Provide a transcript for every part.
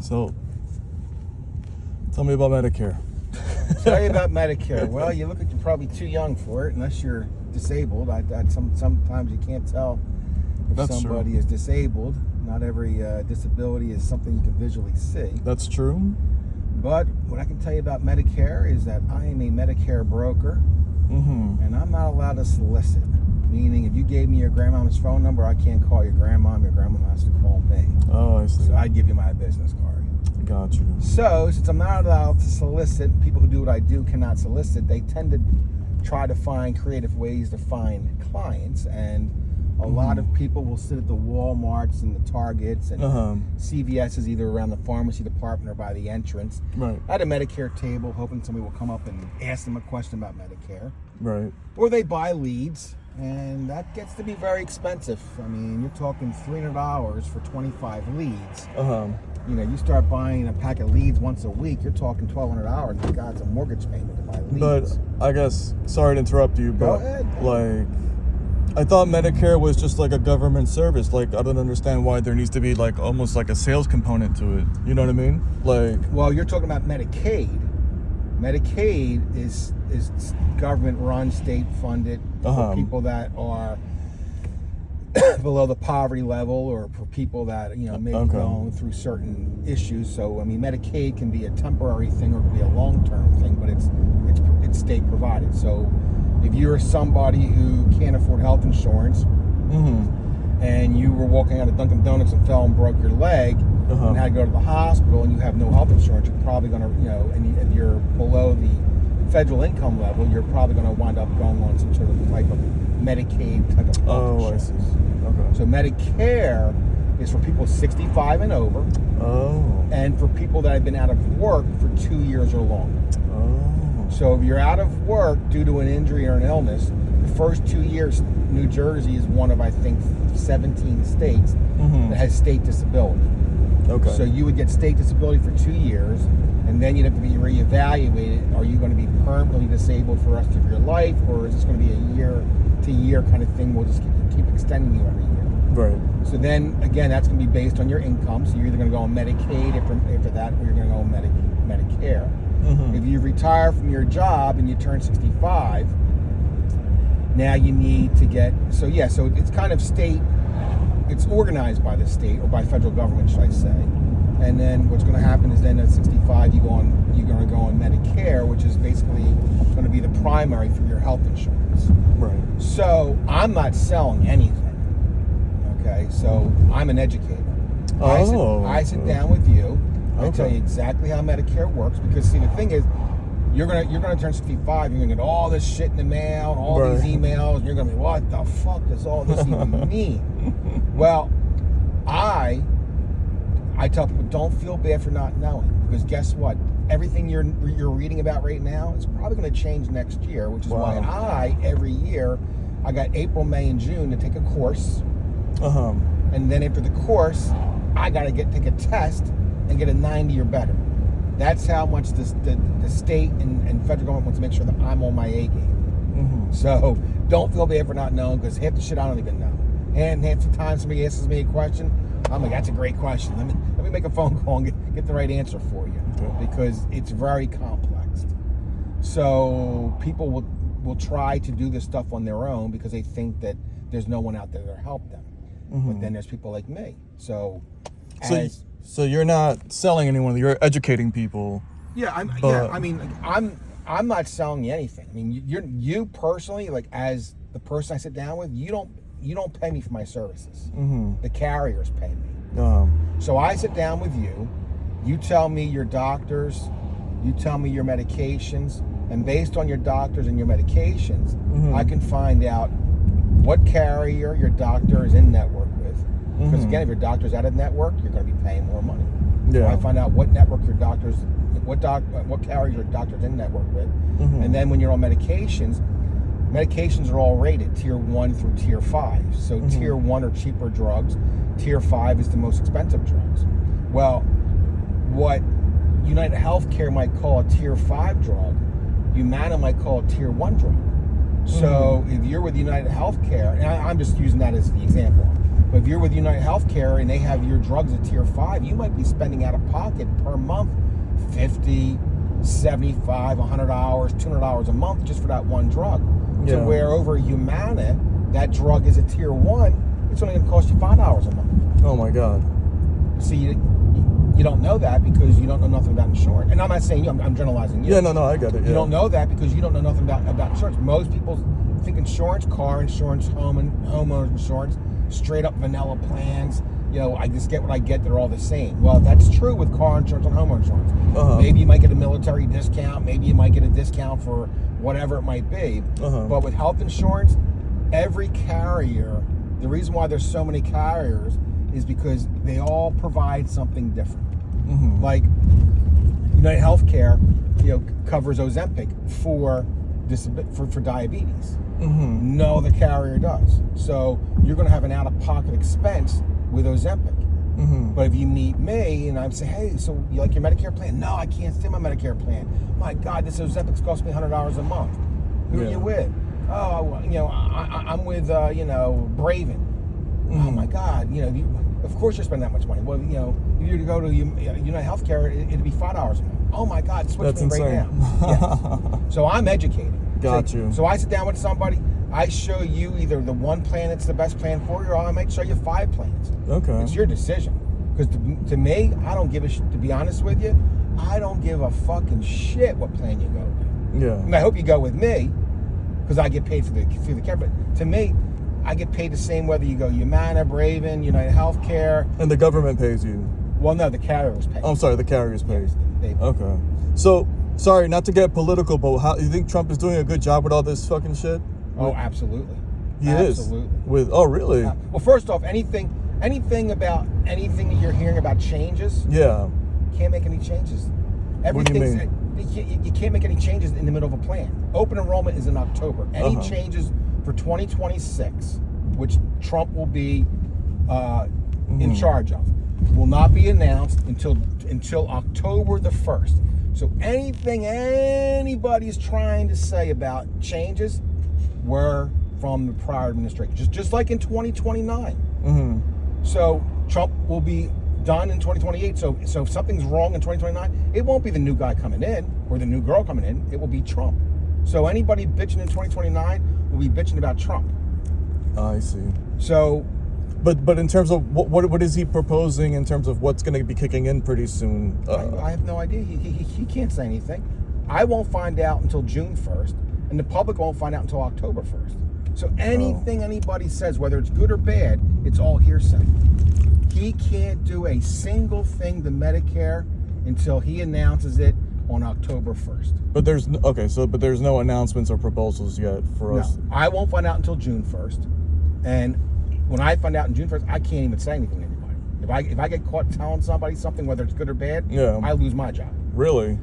So, tell me about Medicare. Tell you about Medicare. Well, you look like you're probably too young for it, unless you're disabled. Sometimes you can't tell if That's somebody true. is disabled. Not every disability is something you can visually see. That's true. But what I can tell you about Medicare is that I am a Medicare broker, and I'm not allowed to solicit. Meaning, if you gave me your grandmama's phone number, I can't call your grandma. Your grandma has to call me. Oh, I see. So I'd give you my business card. Got you. So, since I'm not allowed to solicit, people who do what I do cannot solicit, they tend to try to find creative ways to find clients. And a lot of people will sit at the Walmarts and the Targets and CVS's, either around the pharmacy department or by the entrance, Right. at a Medicare table, hoping somebody will come up and ask them a question about Medicare. Right. Or they buy leads, and that gets to be very expensive. I mean, you're talking $300 for 25 leads. You know, you start buying a pack of leads once a week, you're talking $1,200. My God, it's a mortgage payment to buy leads. But I guess, sorry to interrupt you, Go but ahead. like, I thought Medicare was just like a government service. Like, I don't understand why there needs to be like almost like a sales component to it. You know what I mean? Like, Well, you're talking about Medicaid. Medicaid is government run, state funded for people that are below the poverty level, or for people that, you know, maybe going through certain issues. So I mean, Medicaid can be a temporary thing or it can be a long-term thing, but it's state provided. So if you're somebody who can't afford health insurance, and you were walking out of Dunkin' Donuts and fell and broke your leg, and had to go to the hospital, and you have no health insurance, you're probably going to, you know, and if you're below the federal income level, you're probably going to wind up going on some sort of type of Medicaid type of health insurance. I see. Okay. So Medicare is for people 65 and over, and for people that have been out of work for 2 years or longer. So if you're out of work due to an injury or an illness, the first 2 years, New Jersey is one of, I think, 17 states that has state disability. Okay. So you would get state disability for 2 years, and then you'd have to be reevaluated. Are you going to be permanently disabled for the rest of your life, or is this going to be a year-to-year kind of thing? We'll just keep extending you every year. Right. So then, again, that's going to be based on your income. So you're either going to go on Medicaid after that, or you're going to go on Medicare. If you retire from your job and you turn 65, now you need to get, so it's kind of state, it's organized by the state or by federal government, should I say. And then what's going to happen is then at 65, you're going to go on Medicare, which is basically going to be the primary for your health insurance. Right. So I'm not selling anything. Okay, so I'm an educator. I sit down with you. I tell you exactly how Medicare works, because see, the thing is, you're gonna turn 65. You're gonna get all this shit in the mail, and all these emails, and you're gonna be, what the fuck does all this even mean? Well, I tell people, don't feel bad for not knowing, because guess what? Everything you're reading about right now is probably going to change next year, which is why every year, I got April, May, and June to take a course, and then after the course, I got to take a test and get a 90 or better. That's how much the state and federal government wants to make sure that I'm on my A game. So don't feel bad for not knowing, because half the shit I don't even know. And half the time somebody asks me a question, I'm like, that's a great question. Let me make a phone call and get the right answer for you, because it's very complex. So people will try to do this stuff on their own because they think that there's no one out there to help them. But then there's people like me. So you're not selling anyone, you're educating people. I'm not selling you anything. I mean, you personally, like, as the person I sit down with, you don't pay me for my services. The carriers pay me. So I sit down with you, you tell me your doctors, you tell me your medications, and based on your doctors and your medications, I can find out what carrier your doctor is in network with. Because again, if your doctor's out of network, you're going to be paying more money. So I find out what network your doctor's, what carrier your doctor's in network with. And then when you're on medications are all rated tier 1 through tier 5. So tier 1 are cheaper drugs, tier 5 is the most expensive drugs. Well, what United Healthcare might call a tier 5 drug, Humana might call a tier 1 drug. So if you're with United Healthcare, and I'm just using that as the example, but But if you're with United Healthcare and they have your drugs at tier 5, you might be spending out of pocket per month $50, $75, $100, $200 a month just for that one drug. To where over Humana, that drug is a tier 1, it's only going to cost you $5 a month. Oh my God. See, you don't know that because you don't know nothing about insurance. And I'm not saying you, I'm generalizing you. Yeah, no, I get it. Yeah. You don't know that because you don't know nothing about insurance. Most people think insurance, car insurance, homeowner insurance, straight up vanilla plans. You know, I just get what I get. They're all the same. Well, that's true with car insurance and homeowner insurance. Maybe you might get a military discount. Maybe you might get a discount for whatever it might be. But with health insurance, every carrier, the reason why there's so many carriers is because they all provide something different. Like United Healthcare, covers Ozempic for diabetes. No other carrier does. So you're going to have an out-of-pocket expense with Ozempic. But if you meet me and I say, hey, so you like your Medicare plan? No, I can't stand my Medicare plan. My God, this Ozempic's cost me $100 a month. Who are you with? Oh, I'm with, Braven. Oh my God, of course you're spending that much money. Well, if you were to go to United Healthcare, it'd be $5 a month. Oh my God, switch That's me right insane. now. Yeah. So I'm educated. Got you. So I sit down with somebody, I show you either the one plan that's the best plan for you, or I might show you 5 plans. Okay. It's your decision. Because to me, I don't give a shit, to be honest with you, I don't give a fucking shit what plan you go with. Yeah. And I hope you go with me, because I get paid through the care. But to me, I get paid the same whether you go Humana, Braven, United Healthcare. And the government pays you? Well, no, the carriers pay. Oh, I'm sorry, the carriers pay. Yes, they pay. Okay. So, sorry, not to get political, but how you think Trump is doing a good job with all this fucking shit? Oh, absolutely. He Absolutely. is. Oh, really? Well, first off, anything about anything that you're hearing about changes, Yeah. can't make any changes. What do you mean? You can't make any changes in the middle of a plan. Open enrollment is in October. Any changes for 2026, which Trump will be in charge of, will not be announced until October the 1st. So anything anybody's trying to say about changes were from the prior administration, just like in 2029. So Trump will be done in 2028. So if something's wrong in 2029, it won't be the new guy coming in or the new girl coming in. It will be Trump. So anybody bitching in 2029 will be bitching about Trump. I see. So, but in terms of what is he proposing in terms of what's going to be kicking in pretty soon? I have no idea. He can't say anything. I won't find out until June 1st, and the public won't find out until October 1st. So anything anybody says, whether it's good or bad, it's all hearsay. He can't do a single thing to Medicare until he announces it on October 1st. But there's no announcements or proposals yet for us. I won't find out until June 1st. And when I find out in June 1st, I can't even say anything to anybody. If I get caught telling somebody something, whether it's good or bad, I lose my job. Really?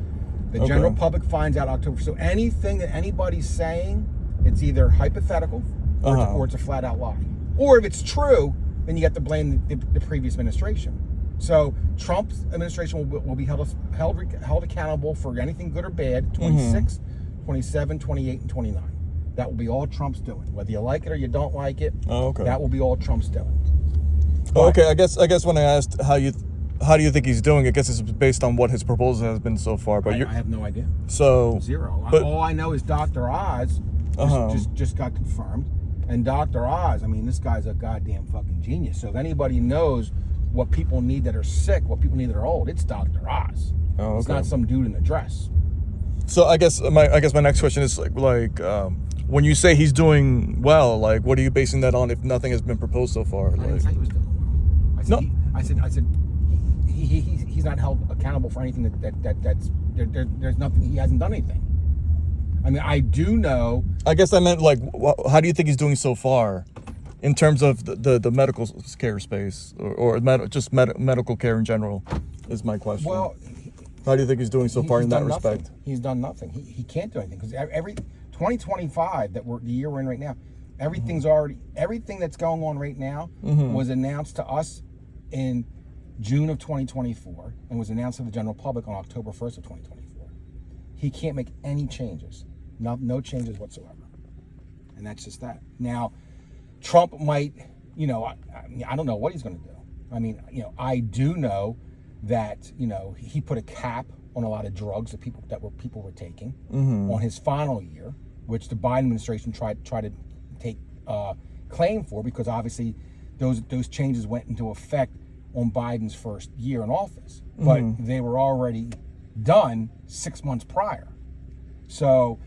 The general public finds out October. So anything that anybody's saying, it's either hypothetical or it's a flat out lie. Or if it's true, then you have to blame the previous administration. So Trump's administration will be held accountable for anything good or bad, 26, 27, 28, and 29. That will be all Trump's doing. Whether you like it or you don't like it, that will be all Trump's doing. Okay, I guess when I asked how do you think he's doing, I guess it's based on what his proposal has been so far. But I have no idea. So zero. But, all I know is Dr. Oz just got confirmed. And Dr. Oz, I mean, this guy's a goddamn fucking genius. So if anybody knows what people need that are sick, what people need that are old, it's Dr. Oz. It's not some dude in a dress. So I guess my next question is like when you say he's doing well, like what are you basing that on if nothing has been proposed so far? I didn't say he was doing well. I said he's not held accountable for anything that's there's nothing. He hasn't done anything. I mean, I do know. I guess I meant like, how do you think he's doing so far, in terms of the medical care space or medical care in general, is my question. Well, how do you think he's doing so far in that respect? He's done nothing. He can't do anything because every 2025 the year we're in right now, everything that's going on right now was announced to us in June of 2024 and was announced to the general public on October 1st of 2024. He can't make any changes. No changes whatsoever. And that's just that. Now, Trump might you know, I don't know what he's going to do. I mean, you know, I do know that, you know, he put a cap on a lot of drugs that people were taking on his final year, which the Biden administration tried to take claim for, because obviously those changes went into effect on Biden's first year in office, but they were already done 6 months prior. So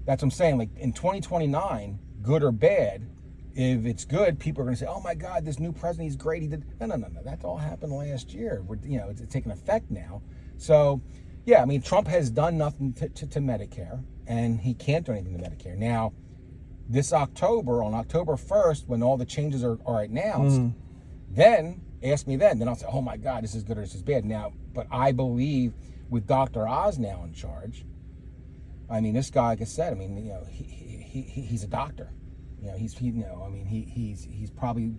that's what I'm saying. Like in 2029, good or bad, if it's good, people are going to say, "Oh my God, this new president, he's great. He did." No. That all happened last year. It's taking effect now. So, yeah, I mean, Trump has done nothing to Medicare, and he can't do anything to Medicare. Now, this October, on October 1st, when all the changes are announced, then ask me then. Then I'll say, "Oh my God, this is good or this is bad." Now, but I believe with Dr. Oz now in charge, I mean, this guy, like I said, I mean, you know, he's a doctor. You know, he's probably,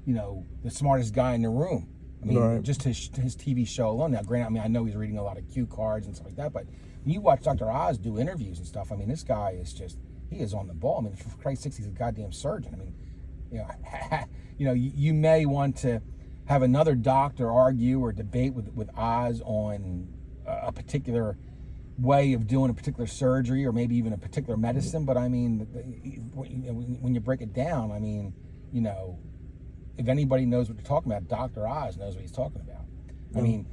you know, the smartest guy in the room. I mean, just his TV show alone. Now, granted, I mean, I know he's reading a lot of cue cards and stuff like that, but when you watch Dr. Oz do interviews and stuff, I mean, this guy is just, he is on the ball. I mean, for Christ's sakes, he's a goddamn surgeon. I mean, you know, you may want to have another doctor argue or debate with Oz on a particular way of doing a particular surgery or maybe even a particular medicine, but I mean, when you break it down, I mean, you know, if anybody knows what you're talking about, Dr. Oz knows what he's talking about. I mean,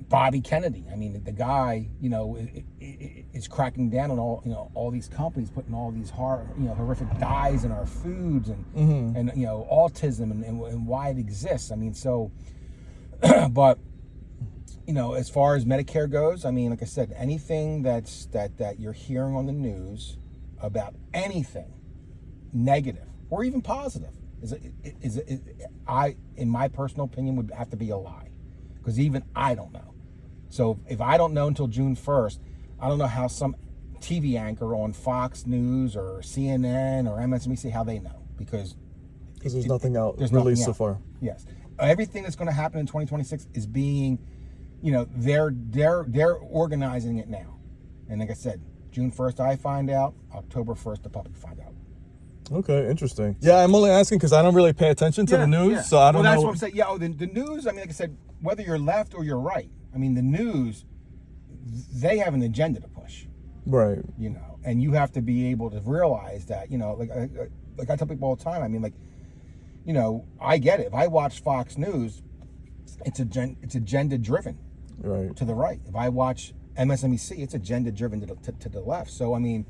Bobby Kennedy, I mean, the guy, you know, is cracking down on all these companies putting all these horrific dyes in our foods and you know, autism and why it exists. I mean, so, but, you know, as far as Medicare goes, I mean, like I said, anything that you're hearing on the news about anything negative or even positive is in my personal opinion, would have to be a lie, because even I don't know. So if I don't know until June 1st, I don't know how some TV anchor on Fox News or CNN or MSNBC, how they know, because there's nothing out released so far. Yes, everything that's going to happen in 2026 is being, you know, they're organizing it now. And like I said, June 1st I find out, October 1st the public find out. Okay, interesting. Yeah, I'm only asking because I don't really pay attention to the news, so I don't know. Well, that's what I'm saying. Yeah, the news, I mean, like I said, whether you're left or you're right, I mean, the news, they have an agenda to push. Right. You know, and you have to be able to realize that, you know, like I tell people all the time, I mean, like, you know, I get it. If I watch Fox News, it's agenda driven. Right. To the right. If I watch MSNBC, it's agenda driven to the left. So, I mean,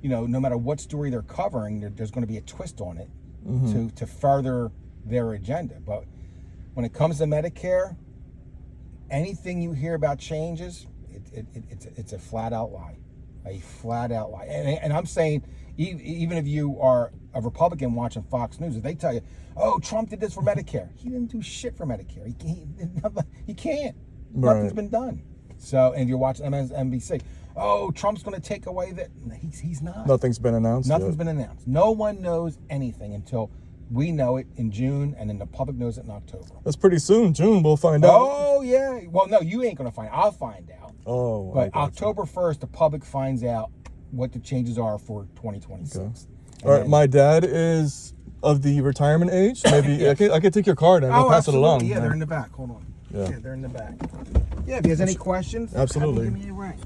you know, no matter what story they're covering, there's going to be a twist on it to further their agenda. But when it comes to Medicare, anything you hear about changes, it's a flat out lie. A flat out lie. And I'm saying, even if you are a Republican watching Fox News, if they tell you, "Oh, Trump did this for Medicare," he didn't do shit for Medicare. He can't. Nothing's been done. So, and if you're watching MSNBC, "Oh, Trump's going to take away that." He's not. Nothing's been announced. Nothing's been announced. No one knows anything until we know it in June, and then the public knows it in October. That's pretty soon. June, we'll find out. Oh, yeah. Well, no, you ain't going to find out. I'll find out. Oh, but October 1st, the public finds out what the changes are for 2026. Okay. All right, my dad is of the retirement age. Maybe yes. I could take your card and I'll pass it along. Yeah, they're in the back. Hold on. Yeah, they're in the back. Yeah, if he has any questions, absolutely. give me a ring.